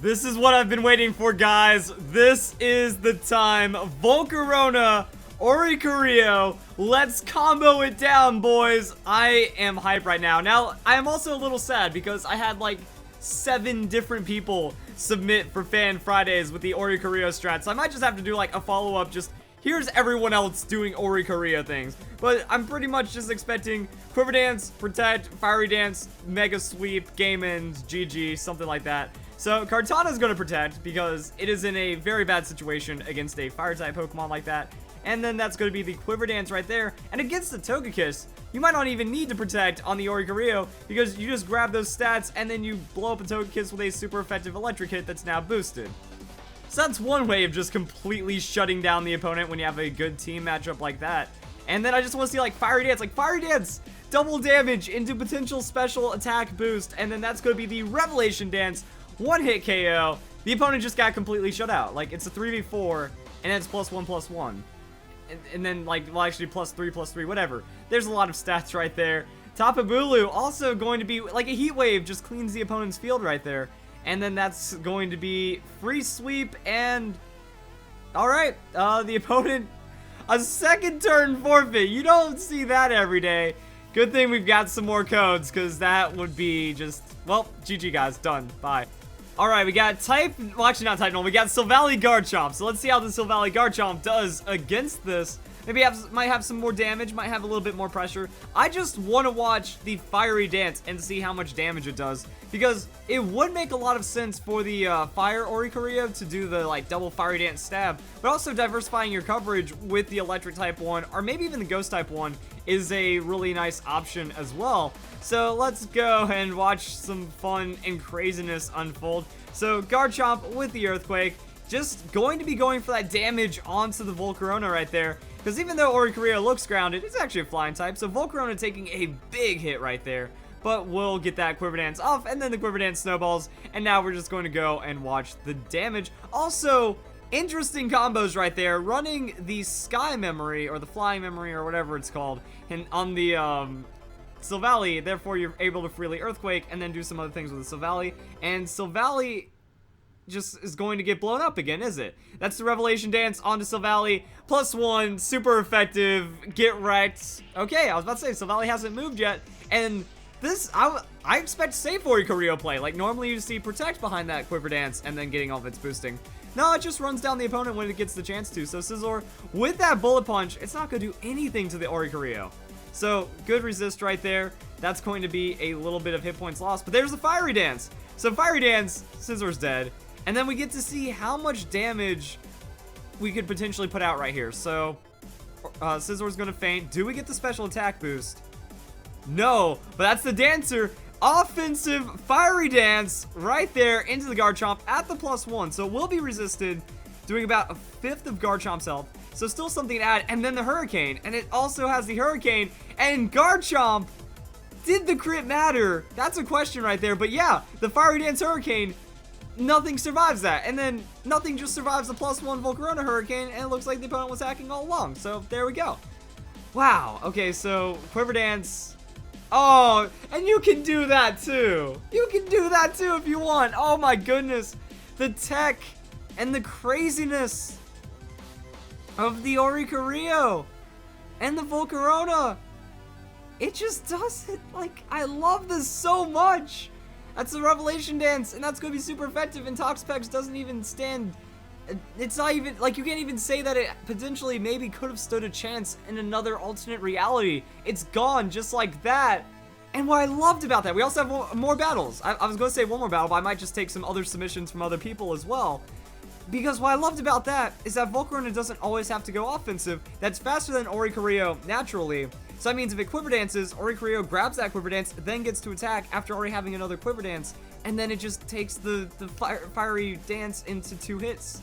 This is what I've been waiting for, guys. This is the time. Volcarona Oricorio. Let's combo it down, boys. I am hyped right now. Now, I am also a little sad because I had like 7 different people submit for Fan Fridays with the Oricorio strat. So I might just have to do like a follow-up. Just here's everyone else doing Oricorio things. But I'm pretty much just expecting Quiver Dance, Protect, Fiery Dance, Mega Sweep, Game End, GG, something like that. So Kartana's going to Protect because it is in a very bad situation against a Fire-type Pokemon like that. And then that's going to be the Quiver Dance right there. And against the Togekiss, you might not even need to Protect on the Oricorio because you just grab those stats and then you blow up a Togekiss with a super effective Electric Hit that's now boosted. So that's one way of just completely shutting down the opponent when you have a good team matchup like that. And then I just want to see like Fiery Dance, double damage into potential special attack boost. And then that's going to be the Revelation Dance, one-hit KO. The opponent just got completely shut out. Like, it's a 3v4, and it's +1/+1. And then, like, well, actually, +3/+3, whatever. There's a lot of stats right there. Tapu Bulu also going to be, like, a Heat Wave just cleans the opponent's field right there. And then that's going to be Free Sweep, and... Alright, the opponent... A second turn forfeit. You don't see that every day. Good thing we've got some more codes, because that would be just... Well, GG, guys. Done. Bye. Alright, we got well, actually not Type Null, we got Silvally Garchomp. So let's see how the Silvally Garchomp does against this. Maybe might have some more damage, might have a little bit more pressure. I just want to watch the Fiery Dance and see how much damage it does. Because it would make a lot of sense for the Fire Oricorio to do the like double Fiery Dance stab. But also diversifying your coverage with the Electric type one, or maybe even the Ghost type one, is a really nice option as well. So let's go and watch some fun and craziness unfold. So Garchomp with the Earthquake, just going to be going for that damage onto the Volcarona right there. Because even though Oricorio looks grounded, it's actually a flying type. So Volcarona taking a big hit right there. But we'll get that Quiver Dance off, and then the Quiver Dance snowballs. And now we're just going to go and watch the damage. Also, interesting combos right there. Running the Sky Memory, or the Flying Memory, or whatever it's called, and on the Silvally. Therefore, you're able to freely Earthquake, and then do some other things with the Silvally. And Silvally just is going to get blown up again, is it? That's the Revelation Dance onto Silvally. +1, super effective, get wrecked. Okay, I was about to say, Silvally hasn't moved yet, and this, I expect safe Oricorio play. Like, normally you see Protect behind that Quiver Dance and then getting all of its boosting. No, it just runs down the opponent when it gets the chance to. So Scizor, with that Bullet Punch, it's not going to do anything to the Oricorio. So, good resist right there. That's going to be a little bit of hit points lost, but there's the Fiery Dance. So Fiery Dance, Scizor's dead. And then we get to see how much damage we could potentially put out right here. So, Scizor's going to faint. Do we get the special attack boost? No, but that's the Dancer. Offensive Fiery Dance right there into the Garchomp at the +1. So it will be resisted, doing about 1/5 of Garchomp's health. So still something to add. And then the Hurricane. And it also has the Hurricane. And Garchomp, did the crit matter? That's a question right there. But yeah, the Fiery Dance Hurricane, nothing survives that. And then nothing just survives the +1 Volcarona Hurricane. And it looks like the opponent was hacking all along. So there we go. Wow. Okay, so Quiver Dance. Oh, and you can do that too. You can do that too if you want. Oh my goodness. The tech and the craziness of the Oricorio and the Volcarona. It just does it. Like, I love this so much. That's the Revelation Dance, and that's going to be super effective, and Toxapex doesn't even stand. It's not even, like, you can't even say that it potentially maybe could have stood a chance in another alternate reality. It's gone just like that. And what I loved about that, we also have more battles. I was going to say one more battle, but I might just take some other submissions from other people as well. Because what I loved about that is that Volcarona doesn't always have to go offensive. That's faster than Oricorio naturally. So that means if it Quiver Dances, Oricorio grabs that Quiver Dance, then gets to attack after already having another Quiver Dance. And then it just takes the Fiery Dance into 2 hits.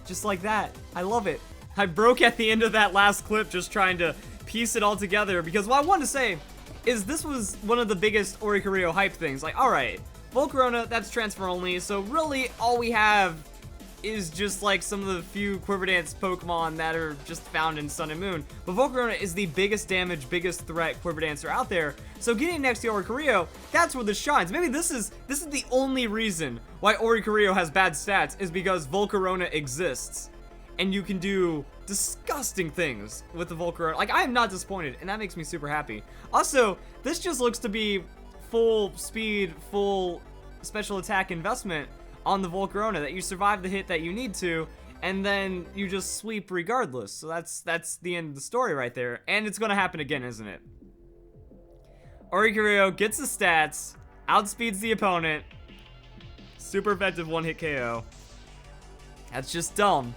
Just like that. I love it. I broke at the end of that last clip just trying to piece it all together, because what I wanted to say is this was one of the biggest Oricorio hype things. Like, alright, Volcarona, that's transfer only, so really all we have is just like some of the few Quiver Dance Pokemon that are just found in Sun and Moon. But Volcarona is the biggest damage, biggest threat Quiver Dancer out there. So getting next to Oricorio, that's where this shines. Maybe this is the only reason why Oricorio has bad stats, is because Volcarona exists. And you can do disgusting things with the Volcarona. Like, I am not disappointed, and that makes me super happy. Also, this just looks to be full speed, full special attack investment on the Volcarona, that you survive the hit that you need to, and then you just sweep regardless. So that's the end of the story right there. And it's gonna happen again, isn't it? Oricorio gets the stats, outspeeds the opponent, super effective one-hit KO. That's just dumb.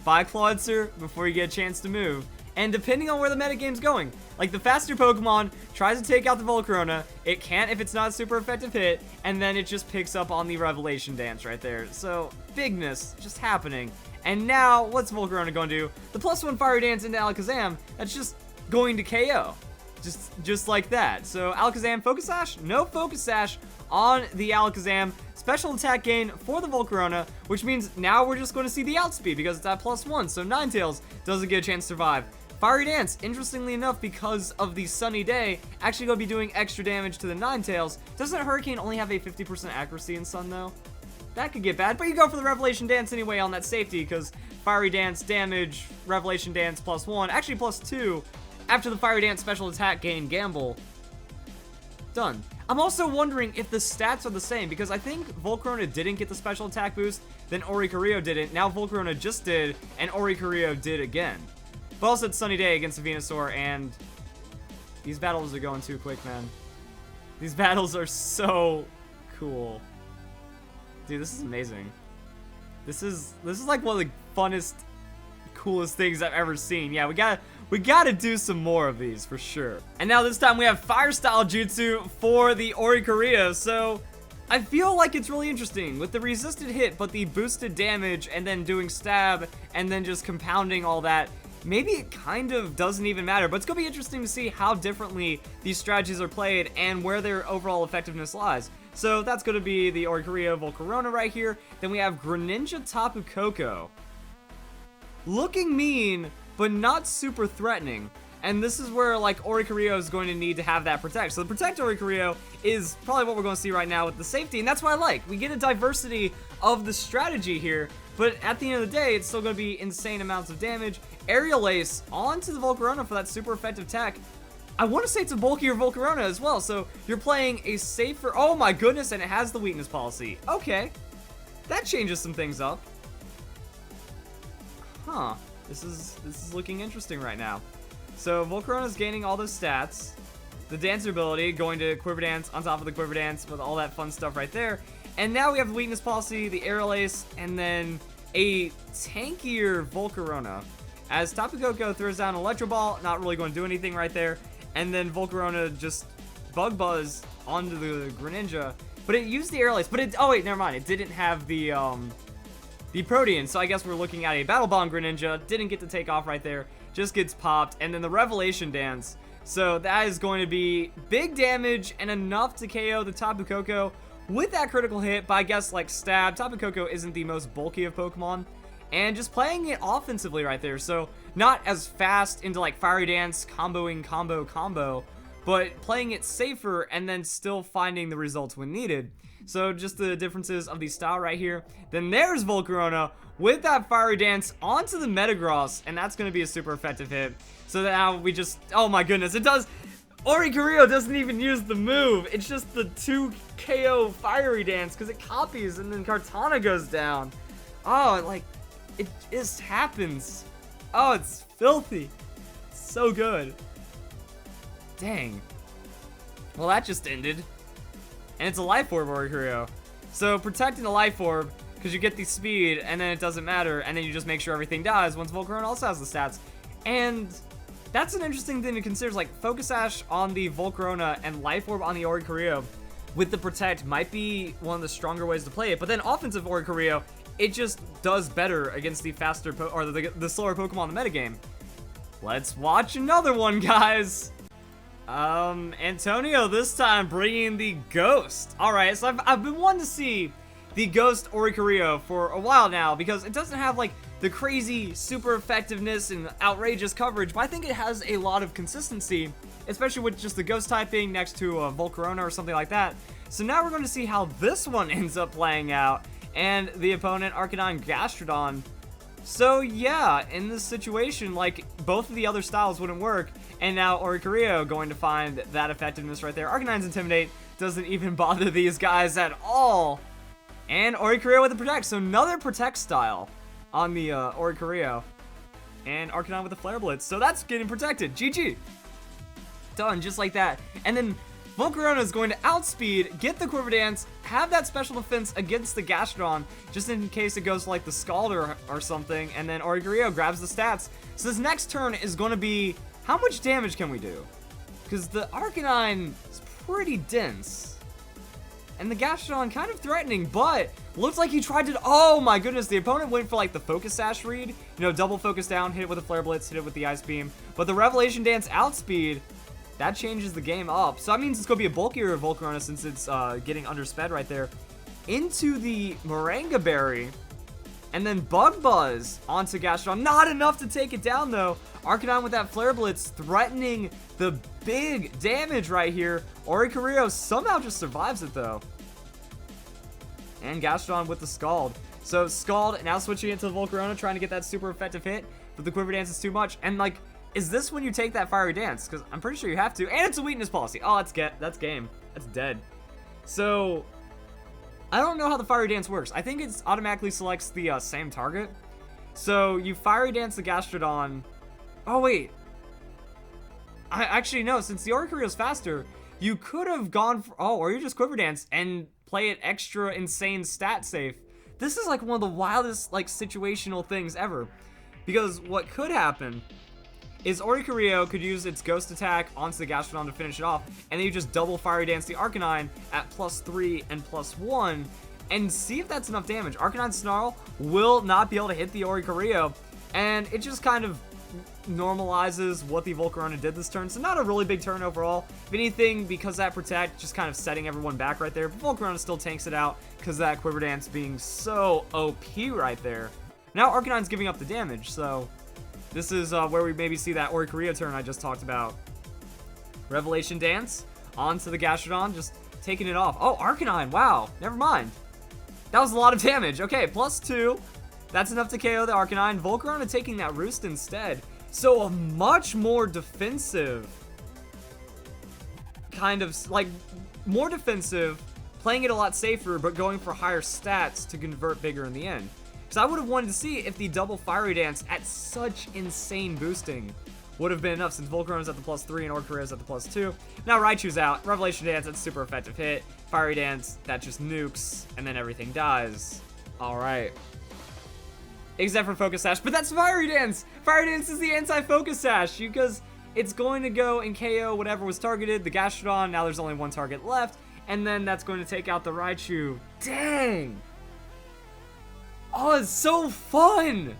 5 Clawitzer before you get a chance to move. And depending on where the metagame's going, like the faster Pokemon tries to take out the Volcarona, it can't if it's not a super effective hit, and then it just picks up on the Revelation Dance right there. So, bigness just happening. And now, what's Volcarona going to do? The +1 Fiery Dance into Alakazam, that's just going to KO. Just like that. So, Alakazam Focus Sash? No Focus Sash on the Alakazam. Special attack gain for the Volcarona, which means now we're just going to see the outspeed because it's at +1, so Ninetales doesn't get a chance to survive. Fiery Dance, interestingly enough, because of the sunny day, actually going to be doing extra damage to the Ninetales. Doesn't Hurricane only have a 50% accuracy in Sun, though? That could get bad, but you go for the Revelation Dance anyway on that safety, because Fiery Dance damage, Revelation Dance +1, actually +2, after the Fiery Dance special attack gain gamble. Done. I'm also wondering if the stats are the same, because I think Volcarona didn't get the special attack boost, then Oricorio didn't, now Volcarona just did, and Oricorio did again. But also it's Sunny Day against the Venusaur, and these battles are going too quick, man. These battles are so cool. Dude, this is amazing. This is like one of the funnest, coolest things I've ever seen. Yeah, we gotta do some more of these for sure. And now this time we have Fire Style Jutsu for the Oricorio, so I feel like it's really interesting with the resisted hit, but the boosted damage and then doing stab and then just compounding all that. Maybe it kind of doesn't even matter, but it's going to be interesting to see how differently these strategies are played and where their overall effectiveness lies. So that's going to be the Oricorio Volcarona right here. Then we have Greninja Tapu Koko. Looking mean, but not super threatening. And this is where, like, Oricorio is going to need to have that Protect. So the Protect Oricorio is probably what we're going to see right now with the safety, and that's what I like. We get a diversity of the strategy here, but at the end of the day, it's still going to be insane amounts of damage. Aerial Ace onto the Volcarona for that super effective tech. I want to say it's a bulkier Volcarona as well, so you're playing a safer... Oh my goodness, and it has the weakness policy. Okay, that changes some things up. Huh, this is looking interesting right now. So Volcarona's gaining all those stats. The Dancer ability going to Quiver Dance on top of the Quiver Dance with all that fun stuff right there. And now we have the weakness policy, the Aerial Ace, and then a tankier Volcarona. As Tapu Koko throws down Electro Ball, not really going to do anything right there. And then Volcarona just Bug Buzz onto the Greninja. But it used the Aerial Ace, but it... Oh wait, never mind. It didn't have the Protean, so I guess we're looking at a Battle Bond Greninja. Didn't get to take off right there. Just gets popped. And then the Revelation Dance. So that is going to be big damage and enough to KO the Tapu Koko with that critical hit. But I guess like Stab, Tapu Koko isn't the most bulky of Pokemon. And just playing it offensively right there. So not as fast into like Fiery Dance, comboing, combo, but playing it safer and then still finding the results when needed. So just the differences of the style right here. Then there's Volcarona with that Fiery Dance onto the Metagross, and that's going to be a super effective hit. So now we just, oh my goodness, it does, Oricorio doesn't even use the move. It's just the 2 KO Fiery Dance because it copies and then Kartana goes down. Oh, like, it just happens. Oh, it's filthy. It's so good. Dang. Well, that just ended. And it's a Life Orb Oricorio. So protecting the Life Orb, because you get the speed, and then it doesn't matter, and then you just make sure everything dies once Volcarona also has the stats. And that's an interesting thing to consider, like Focus Sash on the Volcarona and Life Orb on the Oricorio with the Protect might be one of the stronger ways to play it, but then offensive Oricorio, it just does better against the faster, or the slower Pokemon in the metagame. Let's watch another one, guys. Antonio this time bringing the Ghost. Alright, so I've been wanting to see the Ghost Oricorio for a while now, because it doesn't have like the crazy super effectiveness and outrageous coverage, but I think it has a lot of consistency, especially with just the Ghost typing next to a Volcarona or something like that. So now we're going to see how this one ends up playing out, and the opponent, Arcanine Gastrodon. So yeah, in this situation, like, both of the other styles wouldn't work, and now Oricorio going to find that effectiveness right there. Arcanine's Intimidate doesn't even bother these guys at all. And Oricorio with the Protect, so another Protect style on the Oricorio. And Arcanine with the Flare Blitz, so that's getting protected. GG. Done, just like that. And then Volcarona is going to outspeed, get the Quiver Dance, have that special defense against the Gastrodon, just in case it goes to like the Scald or something, and then Oricorio grabs the stats. So this next turn is going to be, how much damage can we do? Because the Arcanine is pretty dense. And the Gastrodon kind of threatening, but looks like he tried to, oh my goodness, the opponent went for like the Focus Sash read, you know, double focus down, hit it with a Flare Blitz, hit it with the Ice Beam, but the Revelation Dance outspeed, that changes the game up. So that means it's going to be a bulkier Volcarona since it's getting undersped right there. Into the Moringa Berry, and then Bug Buzz onto Gastrodon. Not enough to take it down though. Arcanine with that Flare Blitz threatening the big damage right here. Oricorio somehow just survives it though. And Gastrodon with the Scald. So Scald now switching it to the Volcarona, trying to get that super effective hit, but the Quiver Dance is too much. And like, is this when you take that Fiery Dance? Because I'm pretty sure you have to. And it's a weakness policy. Oh, that's game. That's dead. So I don't know how the Fiery Dance works. I think it automatically selects the same target. So you Fiery Dance the Gastrodon. Oh, wait. I actually know, since the Oricorio is faster, you could have gone for, oh, or you just Quiver Dance and play it extra insane stat safe. This is like one of the wildest like situational things ever. Because what could happen is Oricorio could use its Ghost attack onto the Gastrodon to finish it off, and then you just double Fiery Dance the Arcanine at +3 and +1, and see if that's enough damage. Arcanine Snarl will not be able to hit the Oricorio, and it just kind of normalizes what the Volcarona did this turn, so not a really big turn overall. If anything, because that Protect, just kind of setting everyone back right there, but Volcarona still tanks it out, because that Quiver Dance being so OP right there. Now Arcanine's giving up the damage, so this is where we maybe see that Oricorio turn I just talked about. Revelation Dance onto the Gastrodon, just taking it off. Oh, Arcanine, wow, never mind. That was a lot of damage. Okay, +2. That's enough to KO the Arcanine. Volcarona taking that Roost instead. So a much more defensive, kind of, like, more defensive, playing it a lot safer, but going for higher stats to convert bigger in the end. Because I would have wanted to see if the double Fiery Dance at such insane boosting would have been enough, since Volcarona's at the +3 and Oricorio's at the +2. Now Raichu's out. Revelation Dance, that's super effective hit. Fiery Dance, that just nukes, and then everything dies. Alright. Except for Focus Sash, but that's Fiery Dance! Fiery Dance is the anti-Focus Sash, because it's going to go and KO whatever was targeted, the Gastrodon, now there's only one target left, and then that's going to take out the Raichu. Dang! Oh, it's so fun!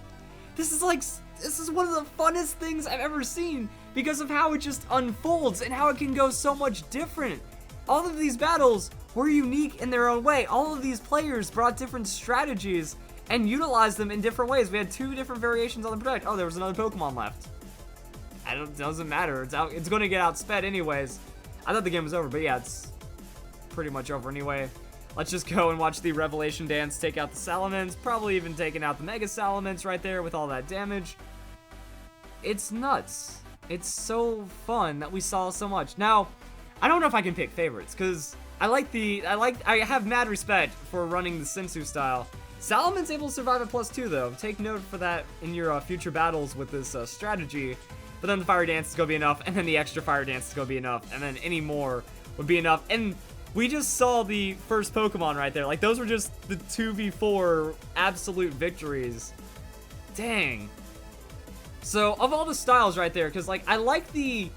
This is one of the funnest things I've ever seen because of how it just unfolds and how it can go so much different. All of these battles were unique in their own way. All of these players brought different strategies and utilized them in different ways. We had 2 different variations on the Protect. Oh, there was another Pokemon left. It doesn't matter. It's going to get outsped anyways. I thought the game was over, but yeah, it's pretty much over anyway. Let's just go and watch the Revelation Dance take out the Salamence, probably even taking out the Mega Salamence right there with all that damage. It's nuts. It's so fun that we saw so much. Now, I don't know if I can pick favorites, because I have mad respect for running the Sensu style. Salamence able to survive at +2 though. Take note for that in your future battles with this strategy. But then the Fire Dance is going to be enough, and then the extra Fire Dance is going to be enough, and then any more would be enough. And we just saw the first Pokemon right there. Like, those were just the 2v4 absolute victories. Dang. So, of all the styles right there, because, like, I like the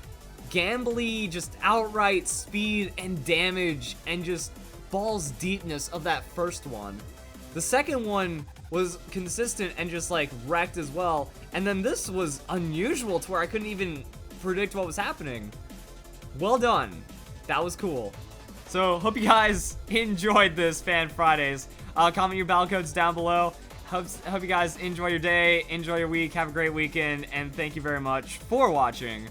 gambly, just outright speed and damage and just balls deepness of that first one. The second one was consistent and just, like, wrecked as well. And then this was unusual to where I couldn't even predict what was happening. Well done. That was cool. So, hope you guys enjoyed this Fan Fridays. Comment your battle codes down below. Hope you guys enjoy your day, enjoy your week, have a great weekend, and thank you very much for watching.